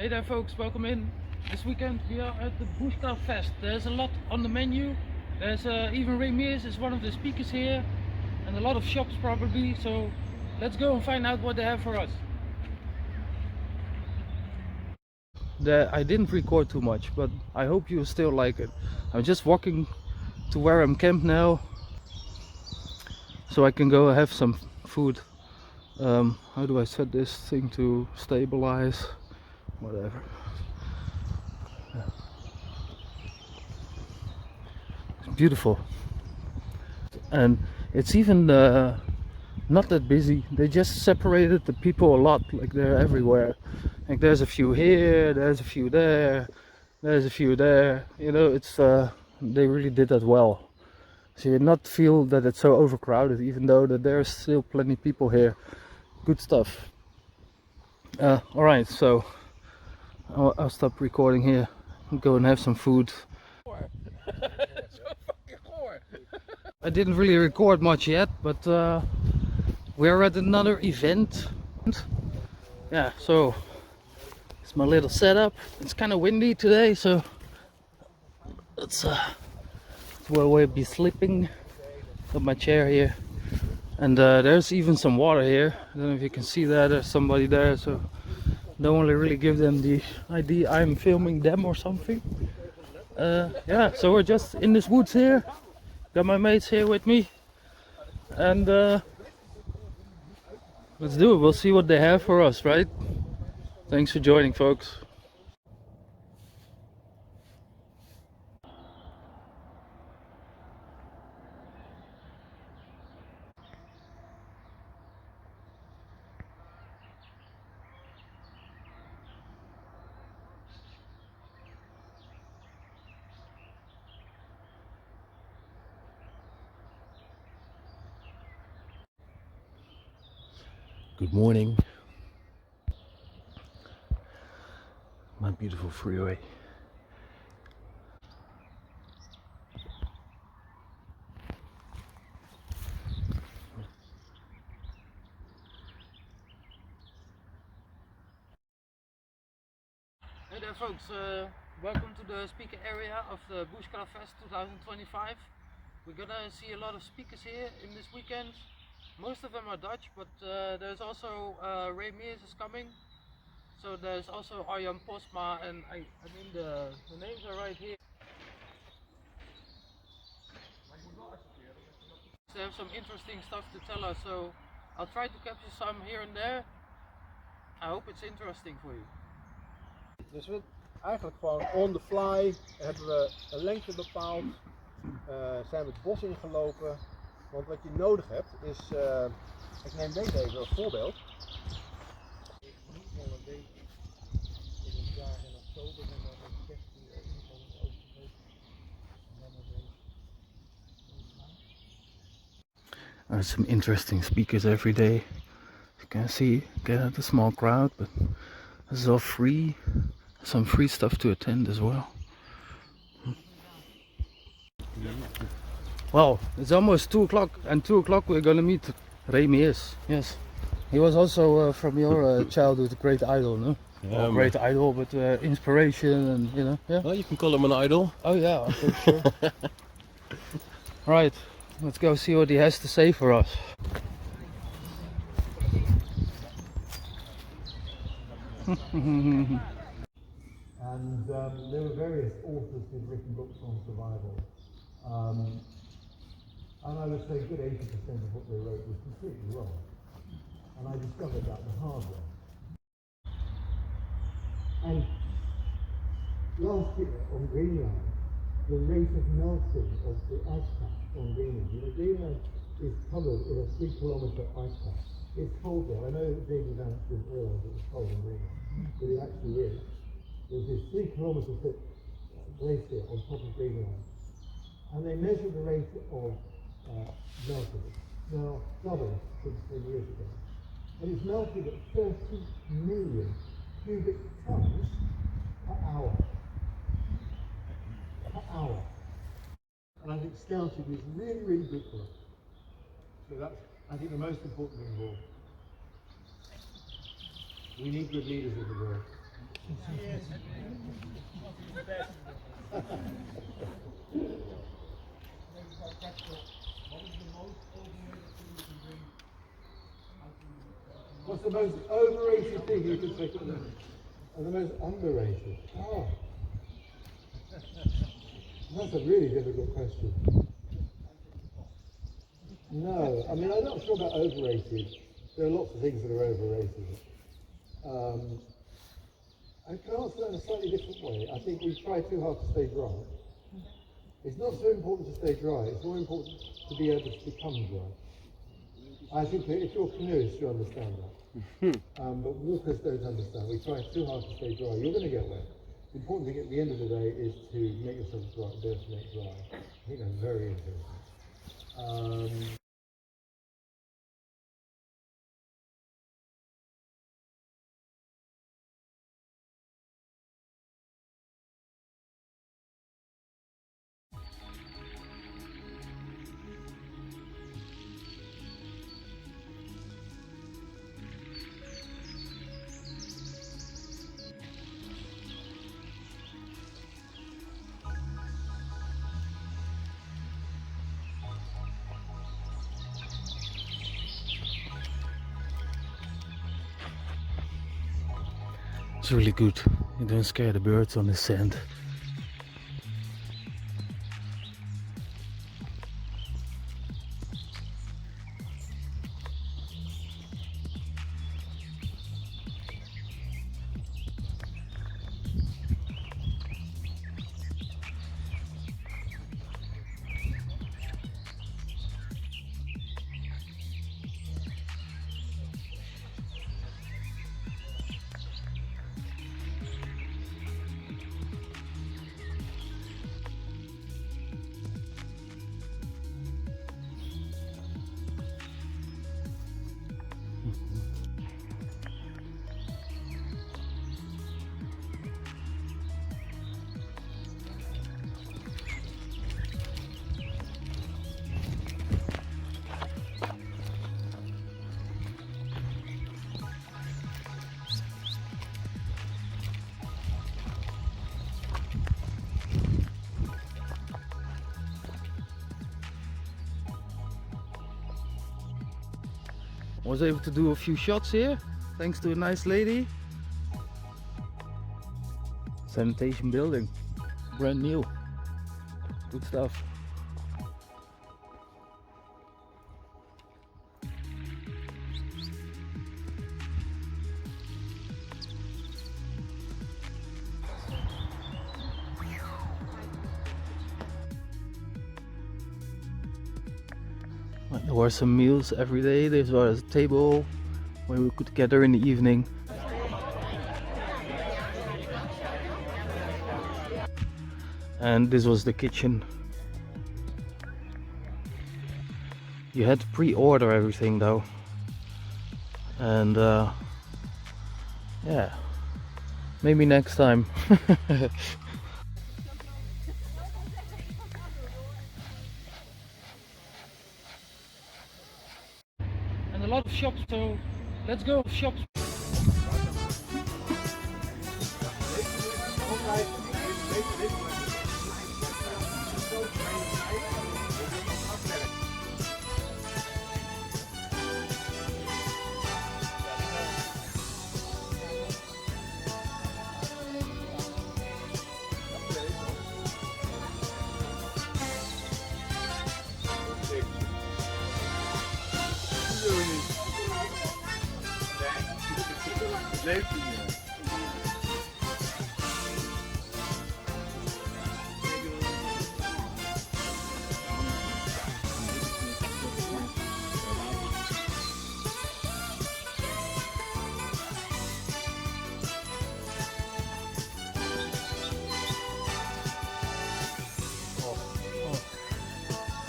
Hey there folks, welcome in. This weekend we are at the BushCraft Fest. There's a lot on the menu. There's even Ray Mears is one of the speakers here, and a lot of shops probably, so let's go and find out what they have for us. I didn't record too much, but I hope you still like it. I'm just walking to where I'm camped now, so I can go have some food. How do I set this thing to stabilize? Whatever. Yeah. It's beautiful, and it's even not that busy. They just separated the people a lot, like they're everywhere. Like there's a few here, there's a few there, there's a few there. You know, it's they really did that well. So you not feel that it's so overcrowded, even though that there's still plenty of people here. Good stuff. All right, so I'll stop recording here and go and have some food. I didn't really record much yet, but we're at another event. Yeah, so it's my little setup. It's kind of windy today, so it's where we'll be sleeping. Got my chair here, and there's even some water here. I don't know if you can see that. There's somebody there, so don't want to really give them the idea I'm filming them or something. Yeah, so we're just in this woods here. Got my mates here with me, and let's do it. We'll see what they have for us, right? Thanks for joining, folks. Good morning, my beautiful freeway. Hey there folks, welcome to the speaker area of the BushCraft Fest 2025. We're gonna see a lot of speakers here in this weekend. Most of them are Dutch, but there's also Ray Mears is coming. So there's also Arjan Posma, and I mean the names are right here. They have some interesting stuff to tell us, so I'll try to capture some here and there. I hope it's interesting for you. Dus we eigenlijk gewoon on the fly hebben we een lengte bepaald, zijn we het bos ingelopen. Want wat je nodig hebt is, ik neem deze even als voorbeeld. Ik moet wel een beetje in het jaar in oktober en dan met 16 in ieder geval een overgegeven. There's some interesting speakers every day. You can see, get a small crowd, but this is all free. Some free stuff to attend as well. Well, it's almost 2 o'clock, and 2 o'clock we're gonna meet Ray Mears. Yes, he was also from your childhood great idol, no? Yeah, well, great idol, but inspiration, and you know. Yeah. Well, you can call him an idol. Oh yeah, for sure. Right, let's go see what he has to say for us. And there were various authors who'd written books on survival. And I would say a good 80% of what they wrote was completely wrong. And I discovered that the hard way. And last year on Greenland, the rate of melting of the ice cap on Greenland, you know, Greenland is covered in a 3-kilometre ice cap. It's cold there. I know that David Vance didn't realise it was cold in Greenland, but it actually is. There's this 3-kilometre thick glacier on top of Greenland, and they measure the rate of melting. Now, double since 10 years ago, and it's melting at 30 million cubic tons per hour. Per hour. And I think scouting is really, really good for us. So that's, I think, the most important thing of all. We need good leaders in the world. What's the most overrated thing you could take at the moment? And the most underrated? Oh. That's a really difficult question. No, I mean, I'm not sure about overrated. There are lots of things that are overrated. I can answer that in a slightly different way. I think we try too hard to stay dry. It's not so important to stay dry, it's more important to be able to become dry. I think that if you're a canoeist, you understand that. But walkers don't understand. We try too hard to stay dry. You're going to get wet. The important thing at the end of the day is to make yourself dry, be able to make dry. I think that's very important. It's really good. You don't scare the birds on the sand. Was able to do a few shots here, thanks to a nice lady. Sanitation building, brand new, good stuff. There were some meals every day. There was a table where we could gather in the evening. And this was the kitchen. You had to pre-order everything though. And yeah, maybe next time. And a lot of shops, so let's go shops.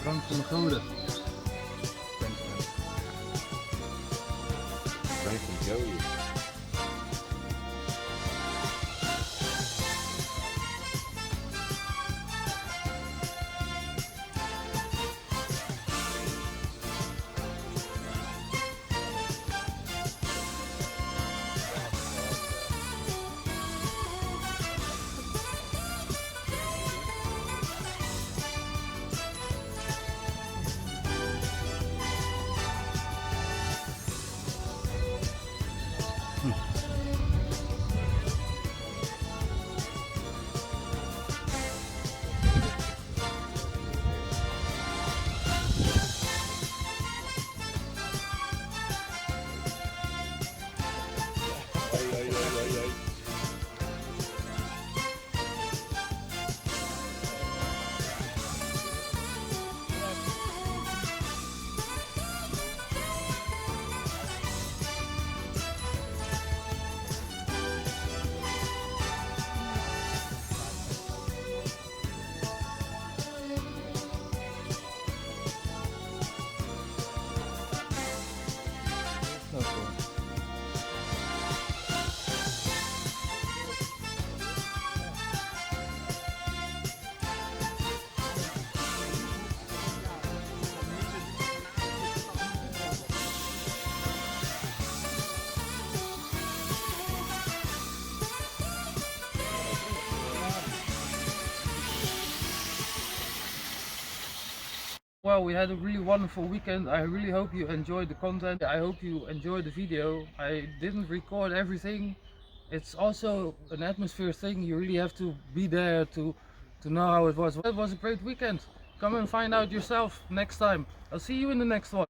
Drank van de goden. Drank van de goden. Well, we had a really wonderful weekend. I really hope you enjoyed the content. I hope you enjoyed the video. I didn't record everything. It's also an atmosphere thing. You really have to be there to know how it was. It was a great weekend. Come and find out yourself next time. I'll see you in the next one.